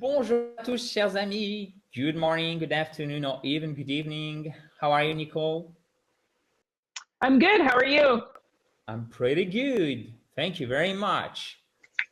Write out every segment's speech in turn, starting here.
Bonjour à tous, chers amis. Good morning, good afternoon, or even good evening. How are you, Nicole? I'm good. How are you? I'm pretty good. Thank you very much.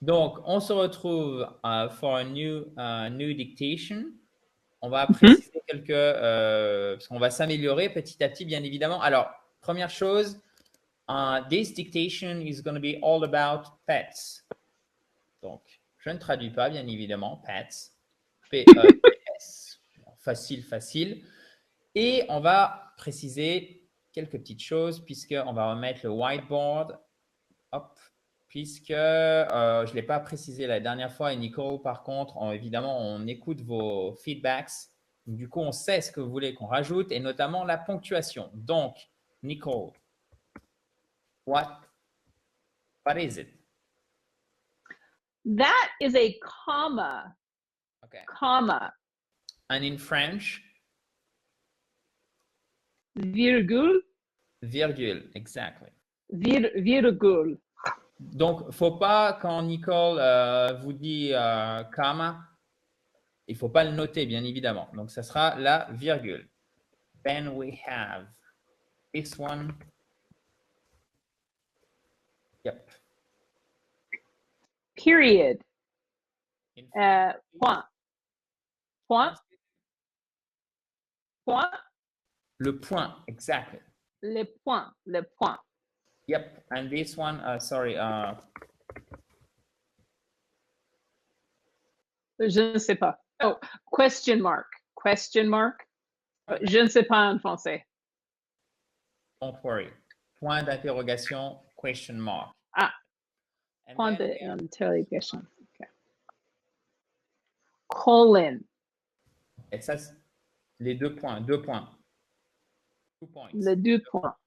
Donc, on se retrouve for a new dictation. On va préciser parce qu'on va s'améliorer petit à petit, bien évidemment. Alors, première chose, this dictation is going to be all about pets. Donc, je ne traduis pas, bien évidemment, pets. P-E-T-S. Facile, facile. Et on va préciser quelques petites choses puisqu'on va remettre le whiteboard. Hop, puisque je ne l'ai pas précisé la dernière fois. Et Nicole, par contre, évidemment, on écoute vos feedbacks. Du coup, on sait ce que vous voulez qu'on rajoute et notamment la ponctuation. Donc, Nicole, what is it? That is a comma. Okay. Comma. And in French? Virgule. Virgule, exactly. Virgule. Donc, faut pas, quand Nicole vous dit comma, il faut pas le noter, bien évidemment. Donc, ça sera la virgule. Then we have this one. Yep. Period. Point. Point. Point. Le point, exactly. Le point. Le point. Yep. And this one, sorry. Je ne sais pas. Oh, question mark. Question mark. Je ne sais pas en français. Don't worry. Point d'interrogation, question mark. Ah. And Point then d'interrogation. Okay. Colon. Et ça, les deux points. 2 points. 2 points. Les deux points.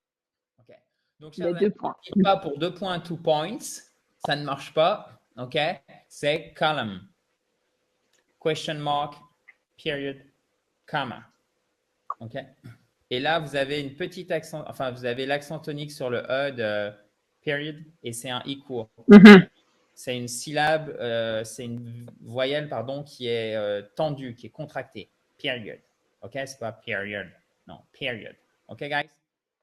OK. Donc, les deux points. Pas pour 2 points, 2 points. Ça ne marche pas. OK? C'est column. Question mark, period, comma. OK? Et là, vous avez une petite accent, enfin, vous avez l'accent tonique sur le E de period et c'est un I court. C'est une syllabe, c'est une voyelle, pardon, qui est tendue, qui est contractée. Period. OK? C'est pas period. Non, period. OK, guys?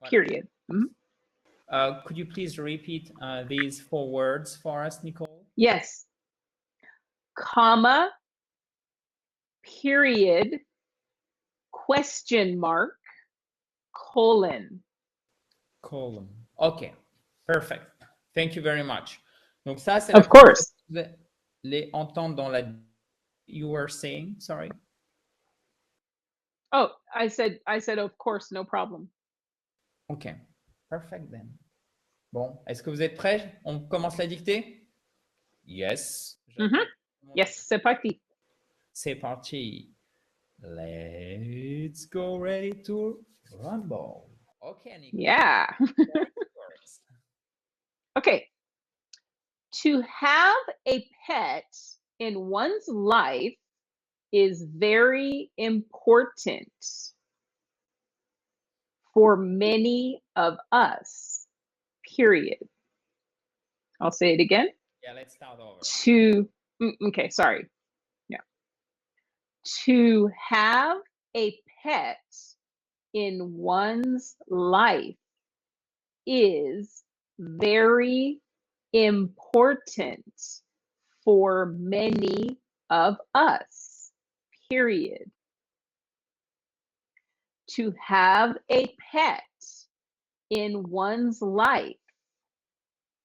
Period. Could you please repeat these 4 words for us, Nicole? Yes. Comma, period, question mark, colon. Colon. OK. Perfect. Thank you very much. Donc ça, c'est Of course. les entendre dans la... You were saying, sorry? Oh, I said, of course, no problem. OK. Perfect then. Bon, est-ce que vous êtes prêts? On commence la dictée? Yes. Yes, c'est parti. C'est parti. Let's go ready to rumble. Okay, Nico. Yeah. Okay. To have a pet in one's life is very important for many of us, period. I'll say it again. Yeah, let's start over. Okay, sorry. Yeah. To have a pet in one's life is very important for many of us, period. To have a pet in one's life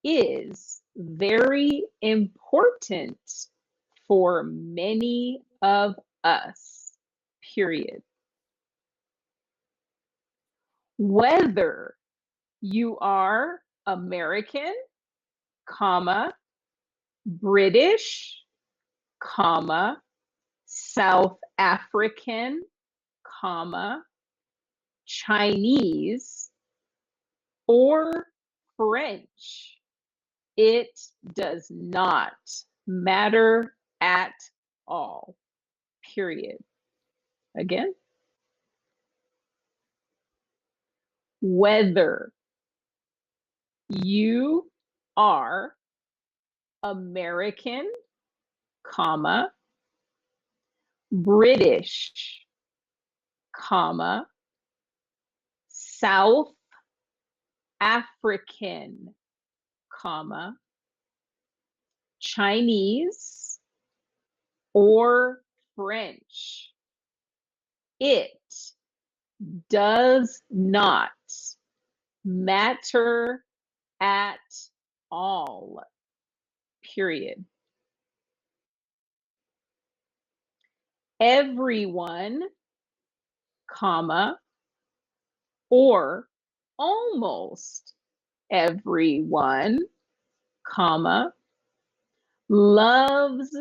is very important for many of us, period. Whether you are American, comma, British, comma, South African, comma, Chinese, or French, it does not matter at all, period. Again, whether you are American, comma, British, comma, South African, comma, Chinese, or French. It does not matter at all, period. Everyone, comma, or almost everyone, comma, loves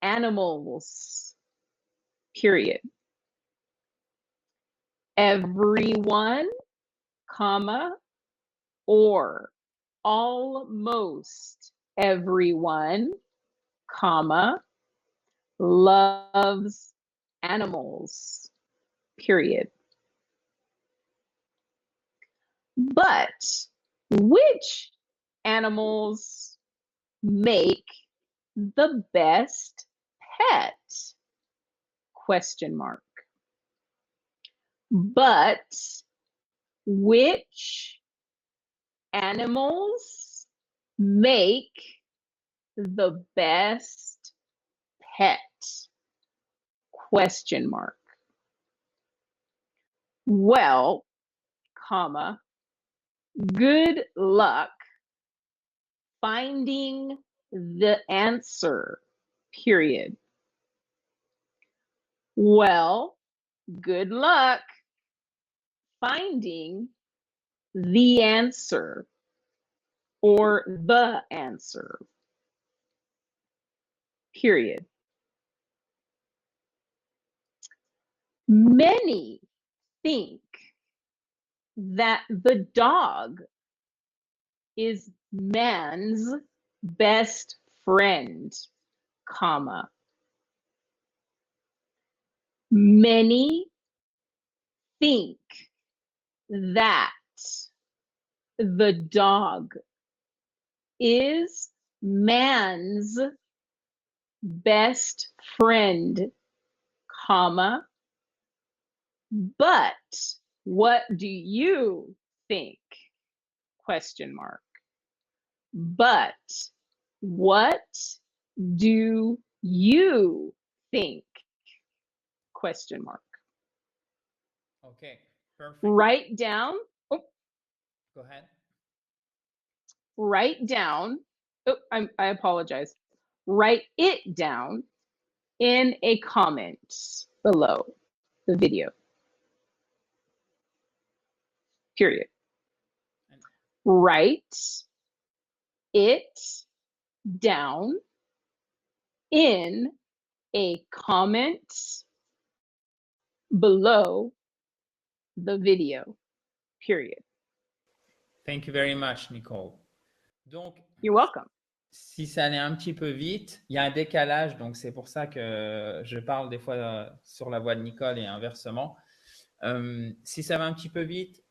animals, period. Everyone, comma, or almost everyone, comma, loves animals, period. But which animals make the best pet? Question mark. But which animals make the best pet? Question mark. Well, comma, good luck finding the answer, period. Well, good luck finding the answer or the answer, period. Many think that the dog is man's best friend, comma. Many think that the dog is man's best friend, comma. But what do you think? Question mark. But what do you think? Question mark. Okay, perfect. Write down. Oh, go ahead. Write down. Oh, I apologize. Write it down in a comment below the video. Period. Write it down in a comment below the video. Period. Thank you very much, Nicole. Donc, you're welcome. Si ça allait un petit peu vite, il y a un décalage, donc c'est pour ça que je parle des fois sur la voix de Nicole et inversement. Si ça va un petit peu vite,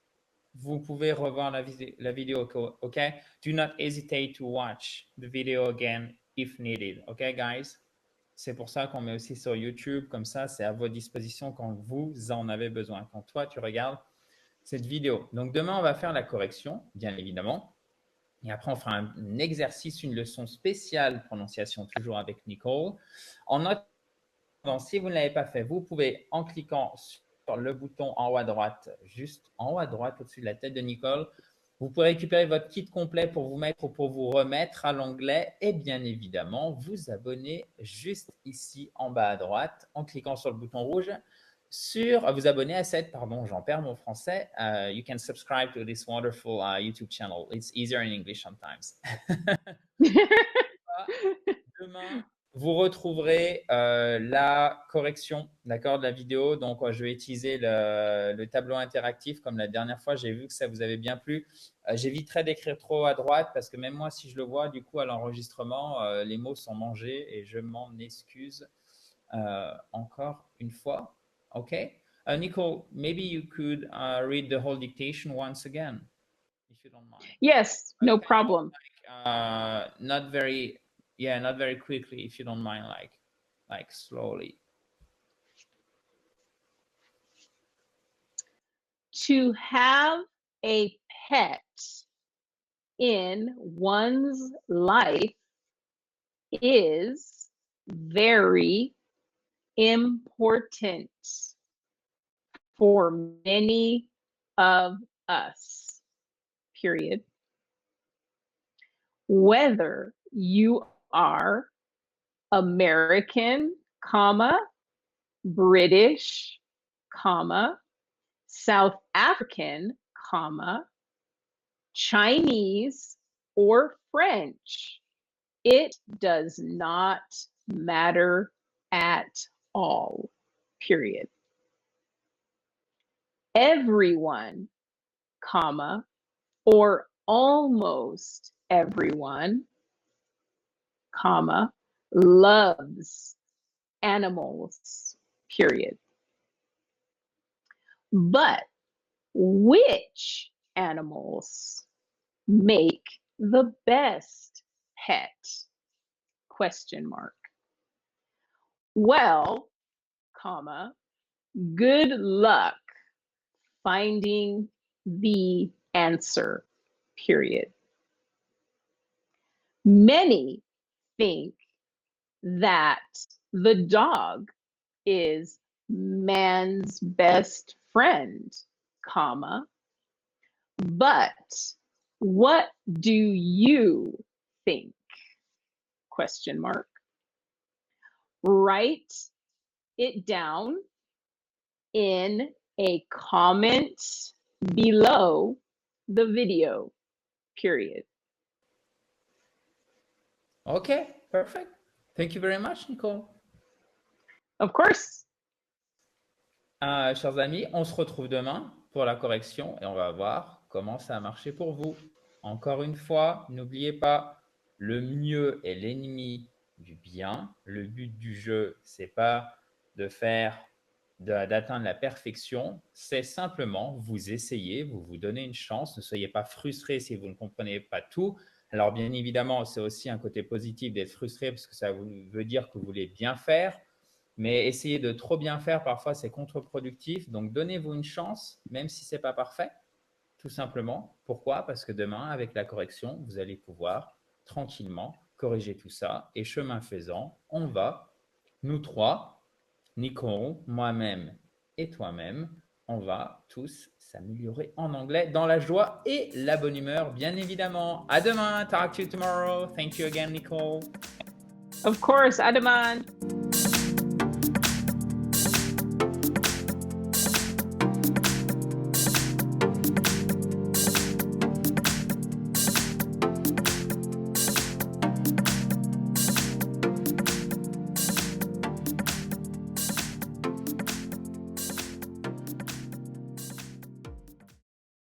vous pouvez revoir la vidéo, ok? Do not hesitate to watch the video again if needed, ok, guys? C'est pour ça qu'on met aussi sur YouTube, comme ça, c'est à votre disposition quand vous en avez besoin, quand toi, tu regardes cette vidéo. Donc, demain, on va faire la correction, bien évidemment. Et après, on fera un exercice, une leçon spéciale prononciation, toujours avec Nicole. En attendant, si vous ne l'avez pas fait, vous pouvez, en cliquant sur le bouton en haut à droite, juste en haut à droite, au-dessus de la tête de Nicole, vous pouvez récupérer votre kit complet pour vous mettre ou pour vous remettre à l'anglais et bien évidemment, vous abonner juste ici en bas à droite en cliquant sur le bouton rouge. Vous abonner à cette, pardon, j'en perds mon français. You can subscribe to this wonderful YouTube channel. It's easier in English sometimes. Demain, vous retrouverez la correction, d'accord, de la vidéo. Donc, je vais utiliser le tableau interactif comme la dernière fois. J'ai vu que ça vous avait bien plu. J'éviterai d'écrire trop à droite parce que même moi, si je le vois, du coup, à l'enregistrement, les mots sont mangés et je m'en excuse encore une fois. Okay. Nicole, maybe you could read the whole dictation once again, if you don't mind. Yes, no problem. Not very quickly, if you don't mind, like slowly. To have a pet in one's life is very important for many of us, period. Whether you are American, comma, British, comma, South African, comma, Chinese, or French, it does not matter at all, period. Everyone, comma, or almost everyone, comma, loves animals, period. But which animals make the best pet? Question mark. Well, comma, good luck finding the answer, period. Many think that the dog is man's best friend, comma, but what do you think? Question mark. Write it down in a comment below the video, period. Okay, perfect. Thank you very much, Nicole. Of course. Chers amis, on se retrouve demain pour la correction et on va voir comment ça a marché pour vous. Encore une fois, n'oubliez pas, le mieux est l'ennemi du bien. Le but du jeu, c'est pas d'atteindre la perfection, c'est simplement vous essayer, vous donnez une chance. Ne soyez pas frustrés si vous ne comprenez pas tout. Alors bien évidemment, c'est aussi un côté positif d'être frustré parce que ça veut dire que vous voulez bien faire. Mais essayer de trop bien faire, parfois, c'est contre-productif. Donc, donnez-vous une chance, même si ce n'est pas parfait, tout simplement. Pourquoi? Parce que demain, avec la correction, vous allez pouvoir tranquillement corriger tout ça. Et chemin faisant, on va, nous trois, Nicole, moi-même et toi-même, on va tous s'améliorer en anglais dans la joie et la bonne humeur, bien évidemment. À demain. Talk to you tomorrow. Thank you again, Nicole. Of course. À demain.